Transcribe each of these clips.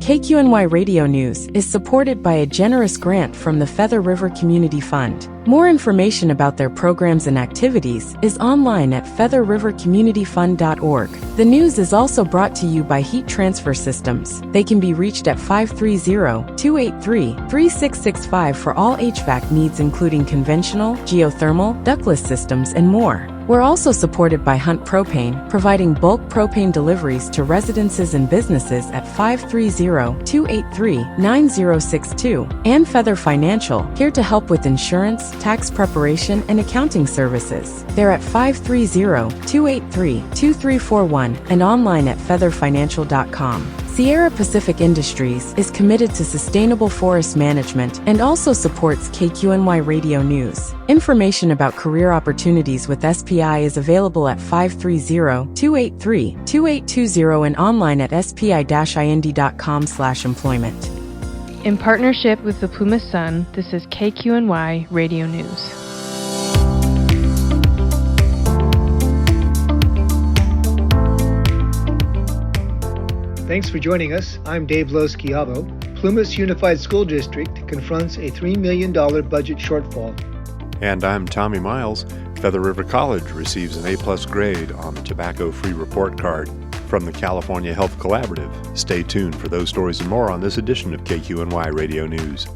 KQNY Radio News is supported by a generous grant from the Feather River Community Fund. More information about their programs and activities is online at featherrivercommunityfund.org. The news is also brought to you by Heat Transfer Systems. They can be reached at 530-283-3665 for all HVAC needs including conventional, geothermal, ductless systems, and more. We're also supported by Hunt Propane, providing bulk propane deliveries to residences and businesses at 530-283-9062, and Feather Financial, here to help with insurance, tax preparation, and accounting services. They're at 530-283-2341 and online at featherfinancial.com. Sierra Pacific Industries is committed to sustainable forest management and also supports KQNY Radio News. Information about career opportunities with SPI is available at 530-283-2820 and online at spi-ind.com/employment. In partnership with the Plumas Sun, this is KQNY Radio News. Thanks for joining us. I'm Dave Lowe-Schiavo. Plumas Unified School District confronts a $3 million budget shortfall. And I'm Tommy Miles. Feather River College receives an A+ grade on the tobacco-free report card from the California Health Collaborative. Stay tuned for those stories and more on this edition of KQNY Radio News.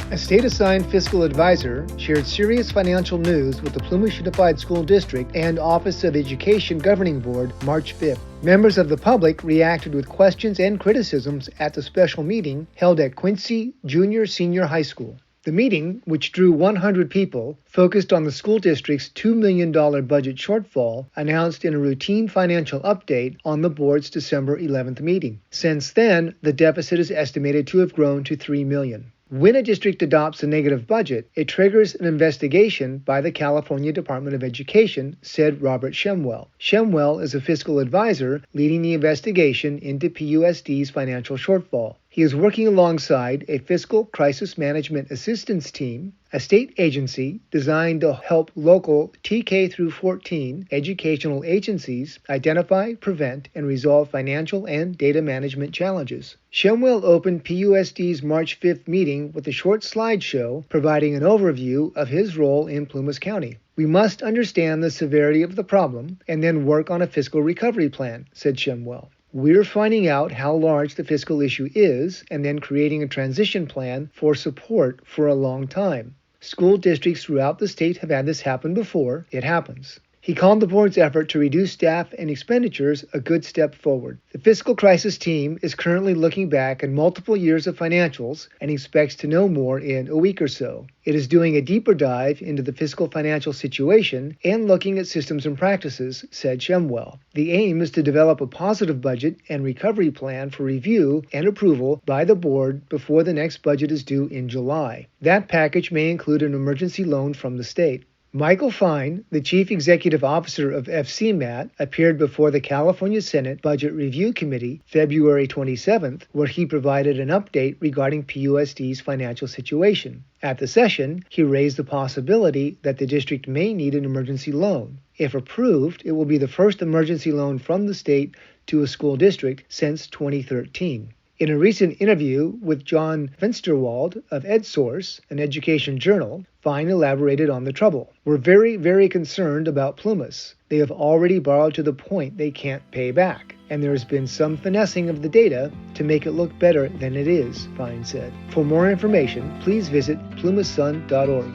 A state-assigned fiscal advisor shared serious financial news with the Plumas Unified School District and Office of Education Governing Board March 5th. Members of the public reacted with questions and criticisms at the special meeting held at Quincy Junior-Senior High School. The meeting, which drew 100 people, focused on the school district's $2 million budget shortfall announced in a routine financial update on the board's December 11th meeting. Since then, the deficit is estimated to have grown to $3 million. When a district adopts a negative budget, it triggers an investigation by the California Department of Education, said Robert Shemwell. Shemwell is a fiscal advisor leading the investigation into PUSD's financial shortfall. He is working alongside a fiscal crisis management assistance team, a state agency designed to help local TK through 14 educational agencies identify, prevent, and resolve financial and data management challenges. Shemwell opened PUSD's March 5th meeting with a short slideshow providing an overview of his role in Plumas County. We must understand the severity of the problem and then work on a fiscal recovery plan, said Shemwell. We're finding out how large the fiscal issue is and then creating a transition plan for support for a long time. School districts throughout the state have had this happen before. It happens. He called the board's effort to reduce staff and expenditures a good step forward. The fiscal crisis team is currently looking back at multiple years of financials and expects to know more in a week or so. It is doing a deeper dive into the fiscal financial situation and looking at systems and practices, said Shemwell. The aim is to develop a positive budget and recovery plan for review and approval by the board before the next budget is due in July. That package may include an emergency loan from the state. Michael Fine, the chief executive officer of FCMAT, appeared before the California Senate Budget Review Committee February 27th, where he provided an update regarding PUSD's financial situation. At the session, he raised the possibility that the district may need an emergency loan. If approved, it will be the first emergency loan from the state to a school district since 2013. In a recent interview with John Fensterwald of EdSource, an education journal, Fine elaborated on the trouble. We're very, very concerned about Plumas. They have already borrowed to the point they can't pay back, and there has been some finessing of the data to make it look better than it is, Fine said. For more information, please visit plumassun.org.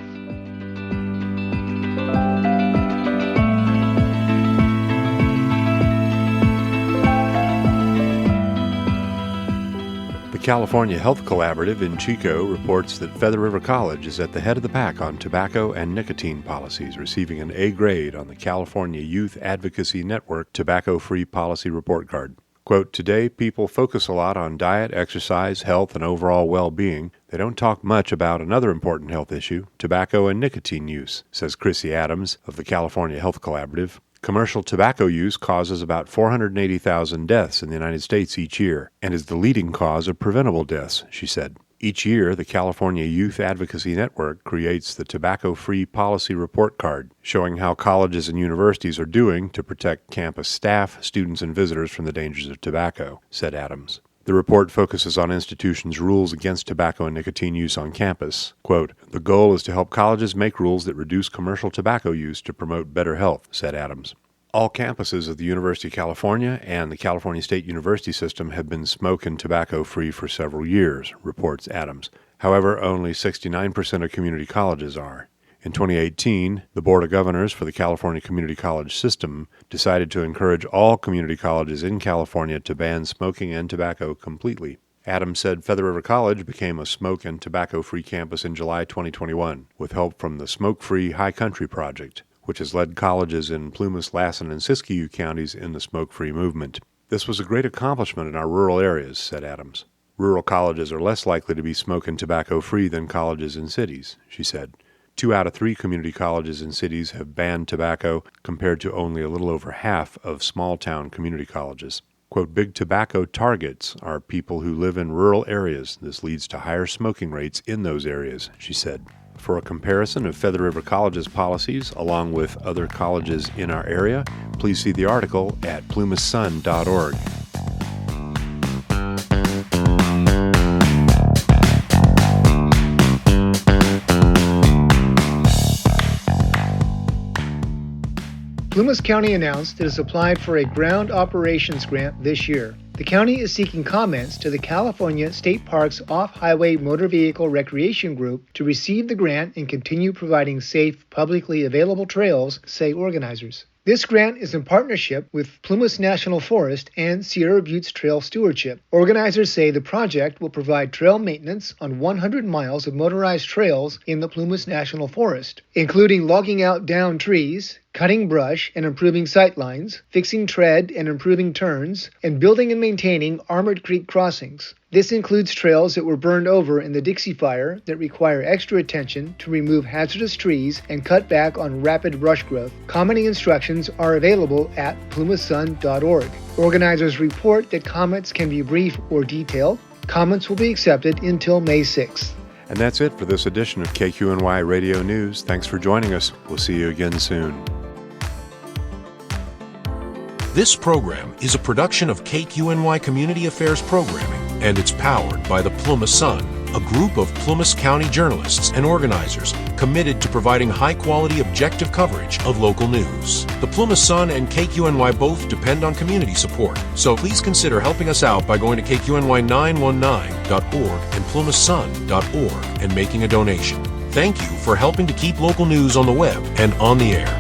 The California Health Collaborative in Chico reports that Feather River College is at the head of the pack on tobacco and nicotine policies, receiving an A grade on the California Youth Advocacy Network Tobacco-Free Policy Report Card. Quote, today people focus a lot on diet, exercise, health, and overall well-being. They don't talk much about another important health issue, tobacco and nicotine use, says Chrissy Adams of the California Health Collaborative. Commercial tobacco use causes about 480,000 deaths in the United States each year and is the leading cause of preventable deaths, she said. Each year, the California Youth Advocacy Network creates the Tobacco-Free Policy Report Card, showing how colleges and universities are doing to protect campus staff, students, and visitors from the dangers of tobacco, said Adams. The report focuses on institutions' rules against tobacco and nicotine use on campus. Quote, "The goal is to help colleges make rules that reduce commercial tobacco use to promote better health," said Adams. All campuses of the University of California and the California State University system have been smoke and tobacco-free for several years, reports Adams. However, only 69% of community colleges are. In 2018, the Board of Governors for the California Community College System decided to encourage all community colleges in California to ban smoking and tobacco completely. Adams said Feather River College became a smoke and tobacco-free campus in July 2021 with help from the Smoke-Free High Country Project, which has led colleges in Plumas, Lassen, and Siskiyou counties in the smoke-free movement. "This was a great accomplishment in our rural areas," said Adams. "Rural colleges are less likely to be smoke and tobacco-free than colleges in cities," she said. 2 out of 3 community colleges in cities have banned tobacco, compared to only a little over half of small-town community colleges. Quote, "Big tobacco targets are people who live in rural areas. This leads to higher smoking rates in those areas," she said. For a comparison of Feather River College's policies, along with other colleges in our area, please see the article at plumasun.org. Plumas County announced it has applied for a ground operations grant this year. The county is seeking comments to the California State Parks Off-Highway Motor Vehicle Recreation Group to receive the grant and continue providing safe, publicly available trails, say organizers. This grant is in partnership with Plumas National Forest and Sierra Buttes Trail Stewardship. Organizers say the project will provide trail maintenance on 100 miles of motorized trails in the Plumas National Forest, including logging out downed trees, cutting brush and improving sightlines, fixing tread and improving turns, and building and maintaining Armored Creek crossings. This includes trails that were burned over in the Dixie Fire that require extra attention to remove hazardous trees and cut back on rapid brush growth. Commenting instructions are available at plumasun.org. Organizers report that comments can be brief or detailed. Comments will be accepted until May 6th. And that's it for this edition of KQNY Radio News. Thanks for joining us. We'll see you again soon. This program is a production of KQNY Community Affairs Programming, and it's powered by the Plumas Sun, a group of Plumas County journalists and organizers committed to providing high-quality, objective coverage of local news. The Plumas Sun and KQNY both depend on community support, so please consider helping us out by going to KQNY919.org and plumasun.org and making a donation. Thank you for helping to keep local news on the web and on the air.